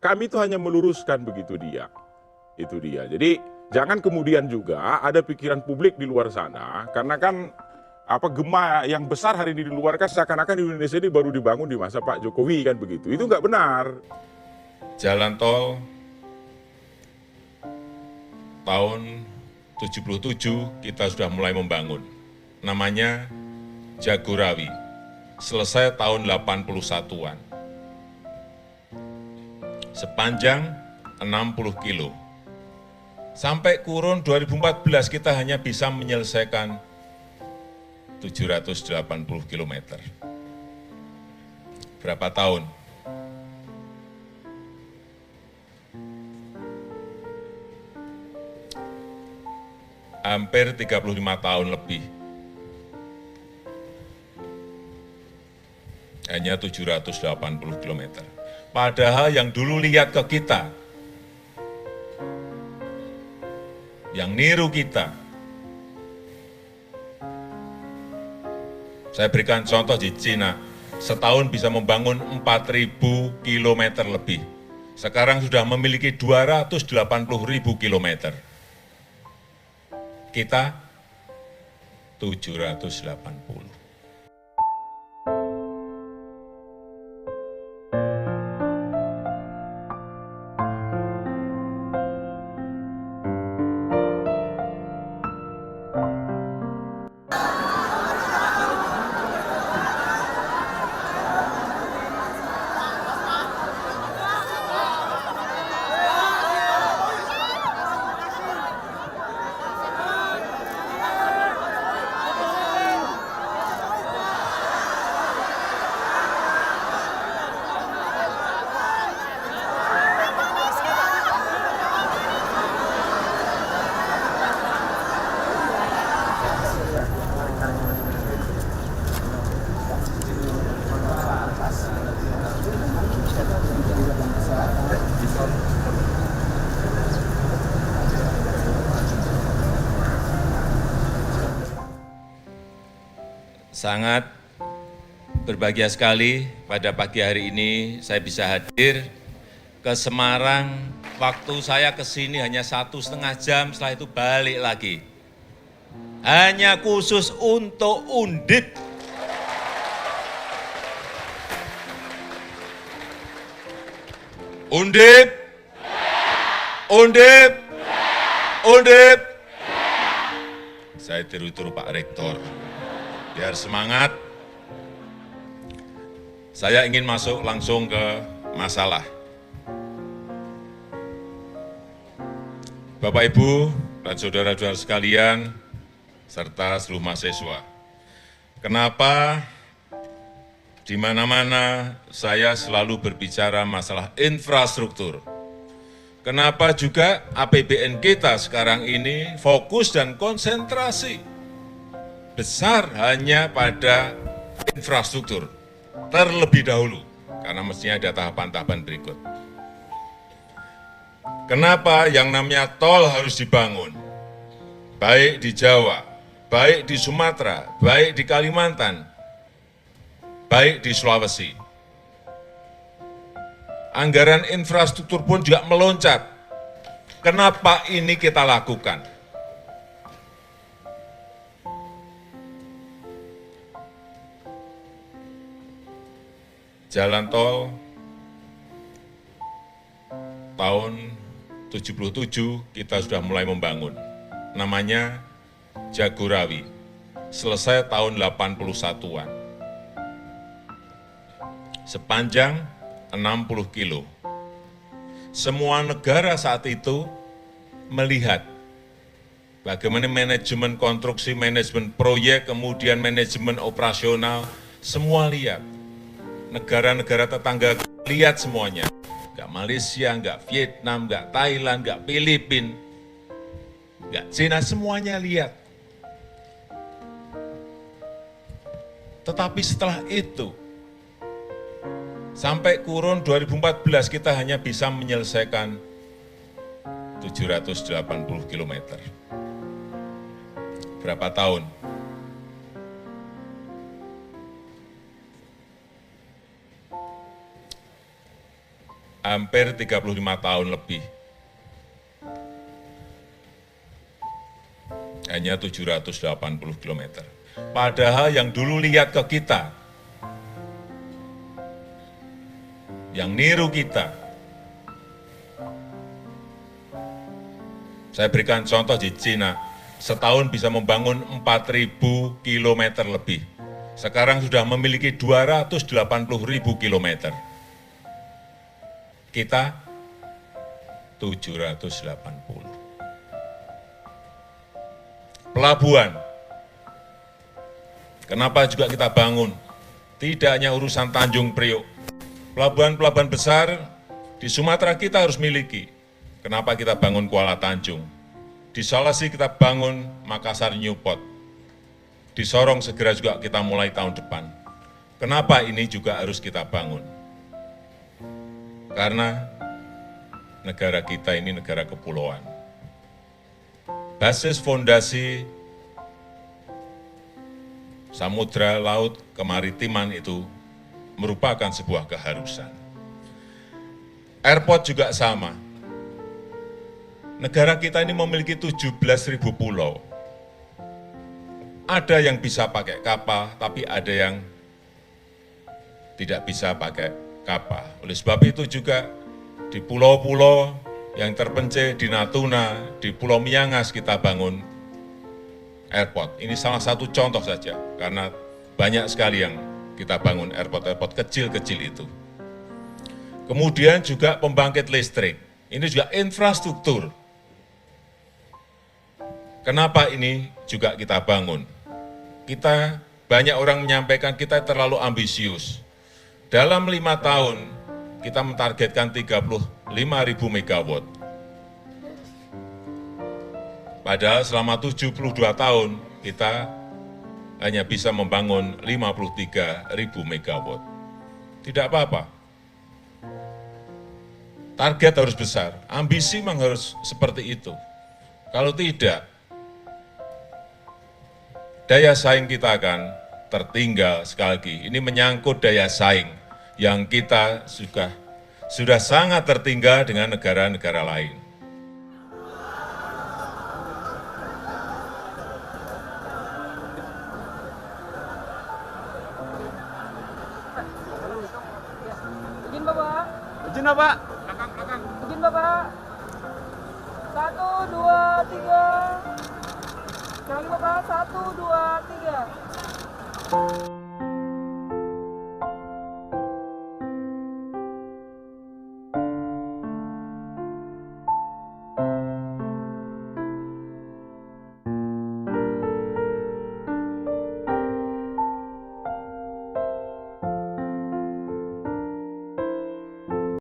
Kami itu hanya meluruskan begitu dia. Itu dia. Jadi jangan kemudian juga ada pikiran publik di luar sana, karena kan gema yang besar hari ini di luar kan seakan-akan Indonesia ini baru dibangun di masa Pak Jokowi kan begitu. Itu nggak benar. Jalan tol tahun 77 kita sudah mulai membangun. Namanya Jagorawi. Selesai tahun 81-an. Sepanjang 60 kilo. Sampai kurun 2014 kita hanya bisa menyelesaikan 780 km. Berapa tahun? Hampir 35 tahun lebih. Hanya 780 km. Padahal yang dulu lihat ke kita, yang niru kita. Saya berikan contoh di Cina, setahun bisa membangun 4.000 km lebih. Sekarang sudah memiliki 280.000 km. Kita 780. Sangat berbahagia sekali pada pagi hari ini saya bisa hadir ke Semarang. Waktu saya ke sini hanya 1,5 jam, setelah itu balik lagi. Hanya khusus untuk Undip. Undip, Undip, Undip. Saya tiru-tiru Pak Rektor. Biar semangat, saya ingin masuk langsung ke masalah. Bapak, Ibu, dan saudara-saudara sekalian, serta seluruh mahasiswa. Kenapa di mana-mana saya selalu berbicara masalah infrastruktur? Kenapa juga APBN kita sekarang ini fokus dan konsentrasi besar hanya pada infrastruktur terlebih dahulu, karena mestinya ada tahapan-tahapan berikut. Kenapa yang namanya tol harus dibangun? Baik di Jawa, baik di Sumatera, baik di Kalimantan, baik di Sulawesi. Anggaran infrastruktur pun juga meloncat. Kenapa ini kita lakukan? Jalan tol tahun 77 kita sudah mulai membangun. Namanya Jagorawi. Selesai tahun 81-an. Sepanjang 60 kilo. Semua negara saat itu melihat bagaimana manajemen konstruksi, manajemen proyek, kemudian manajemen operasional, semua lihat. Negara-negara tetangga lihat semuanya. Enggak Malaysia, enggak Vietnam, enggak Thailand, enggak Filipina, enggak Cina, semuanya lihat. Tetapi setelah itu, sampai kurun 2014 kita hanya bisa menyelesaikan 780 km. Berapa tahun? hampir 35 tahun lebih. Hanya 780 km. Padahal yang dulu lihat ke kita, yang niru kita, saya berikan contoh di Cina, setahun bisa membangun 4.000 km lebih. Sekarang sudah memiliki 280.000 km. Kita 780. Pelabuhan, kenapa juga kita bangun? Tidak hanya urusan Tanjung Priok. Pelabuhan-pelabuhan besar di Sumatera kita harus miliki. Kenapa kita bangun Kuala Tanjung? Di Sulawesi kita bangun Makassar Newport. Di Sorong segera juga kita mulai tahun depan. Kenapa ini juga harus kita bangun? Karena negara kita ini negara kepulauan. Basis fondasi samudra, laut, kemaritiman itu merupakan sebuah keharusan. Airport juga sama. Negara kita ini memiliki 17.000 pulau. Ada yang bisa pakai kapal, tapi ada yang tidak bisa pakai kapal. Oleh sebab itu juga di pulau-pulau yang terpencil di Natuna, di Pulau Miangas kita bangun airport. Ini salah satu contoh saja, karena banyak sekali yang kita bangun airport-airport kecil-kecil itu. Kemudian juga pembangkit listrik. Ini juga infrastruktur. Kenapa ini juga kita bangun? Banyak orang menyampaikan kita terlalu ambisius. Dalam 5 tahun, kita mentargetkan 35.000 megawatt. Padahal selama 72 tahun, kita hanya bisa membangun 53.000 megawatt. Tidak apa-apa. Target harus besar, ambisi memang harus seperti itu. Kalau tidak, daya saing kita akan tertinggal sekali lagi. Ini menyangkut daya saing yang kita sudah sangat tertinggal dengan negara-negara lain. Izin Bapak. Izin Bapak. Izin Bapak. 1, 2, 3. Sekali Bapak, 1, 2, 3.